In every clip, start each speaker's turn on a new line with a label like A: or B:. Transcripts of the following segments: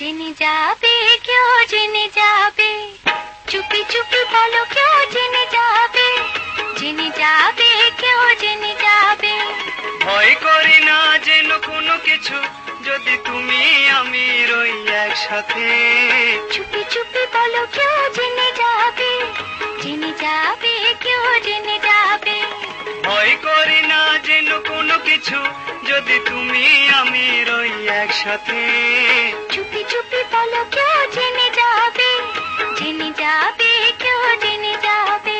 A: জেনে যাবে কেউ জেনে যাবে, চুপি চুপি বলো কেউ জেনে যাবে, জেনে যাবে কেউ জেনে যাবে।
B: ভয় করি না যেন কোনো কিছু, যদি তুমি আমি রই একসাথে।
A: চুপি চুপি বলো কেউ জেনে যাবে, জেনে যাবে কেউ জেনে যাবে।
B: ভয় করি না যেন কোনো কিছু, যদি তুমি আমি রই একসাথে।
A: চুপি চুপি বলো কেউ জেনে যাবে, জেনে যাবে কেউ জেনে যাবে।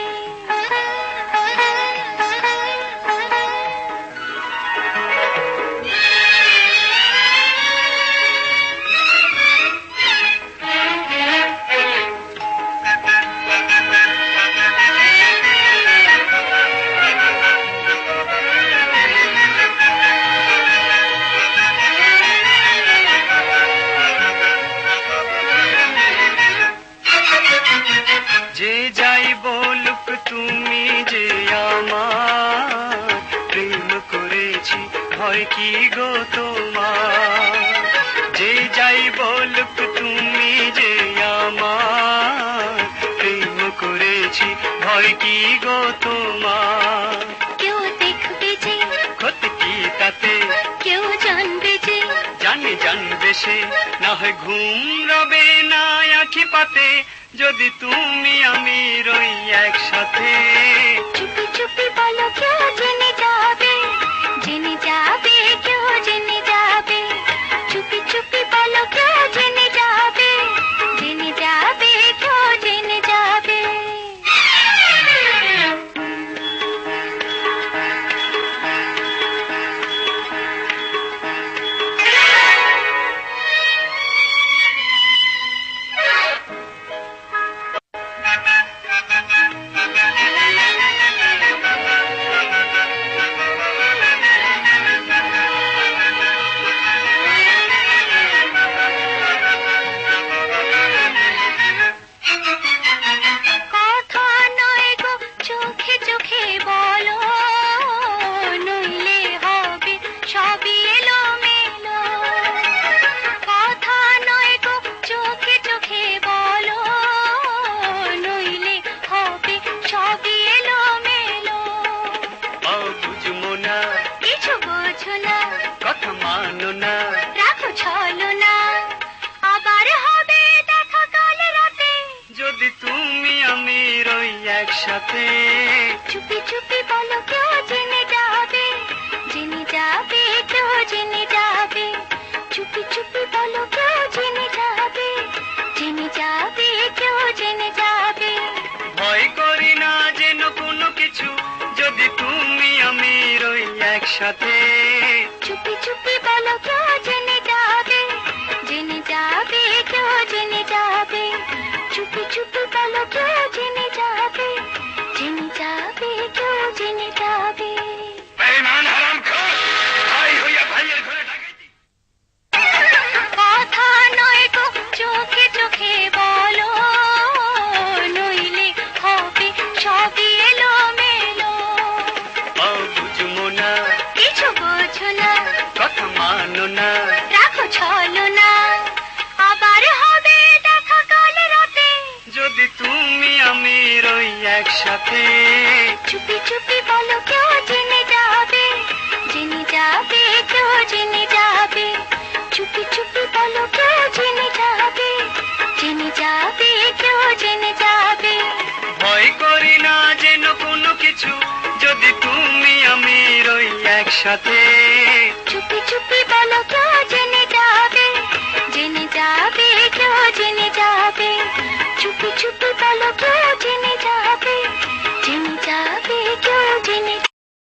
B: যে যাই বলুক তুমি যে আমার প্রেম করেছি, ভয় কি গো তোমার? যে যাই বলুক তুমি যে আমার প্রেম করেছি, ভয় কি গো তোমার?
A: কেউ দেখবে যে
B: ক্ষতি কি তাতে,
A: কেউ জানবে যে,
B: জানবে সে, না হয় ঘুম রবে না আঁখি পাতে, যদি তুমি আমি রই একসাথে।
A: চুপি চুপি বলো কেউ জেনে যাবে, জেনে যাবে কেউ জেনে যাবে। চুপি চুপি বলো কেউ জেনে যাবে, জেনে যাবে কেউ জেনে যাবে। কথা নয় গো চোখে চোখে বলো, নইলে হবে সবই এলোমেলো। কথা নয় গো চোখে চোখে বলো, নইলে হবে সবই এলোমেলো।
B: বুঝবো না,
A: কিছু বোঝো না,
B: কথা মানো না,
A: রাখো ছলনা, আবার হবে দেখা কাল রাতে,
B: যদি তুমি আমি রই একসাথে।
A: চুপি চুপি বলো কেউ জেনে যাবে, জেনে যাবে কেউ জেনে যাবে। চুপি চুপি বলো কেউ জেনে যাবে, জেনে যাবে কেউ জেনে যাবে।
B: ভয় করি না যেন কোনো কিছু, যদি তুমি আমি রই একসাথে।
A: চুপি চুপি বলো কেউ জেনে যাবে, জেনে যাবে কেউ জেনে যাবে। চুপি চুপি বলো কেউ জেনে যাবে, জেনে যাবে কেউ জেনে যাবে।
B: বেঈমান হারামখোর, ভাই হইয়া ভাইয়ের ঘরে ডাকাইতি।
A: কথা নয় গো চোখে চোখে বলো, নইলে হবে সবই এলোমেলো।
B: বুঝবো না,
A: কিছু বোঝো না,
B: কথা মানো না,
A: রাখো ছলনা, আবার হবে দেখা কাল রাতে,
B: যদি তুমি আমি রই একসাথে।
A: চুপি চুপি বলো কেউ জেনে যাবে, জেনে যাবে কেউ জেনে যাবে। চুপি চুপি বলো কেউ জেনে যাবে, জেনে যাবে কেউ জেনে যাবে।
B: ভয় করি না যেন কোনো কিছু, যদি তুমি আমি রই একসাথে।
A: চুপি চুপি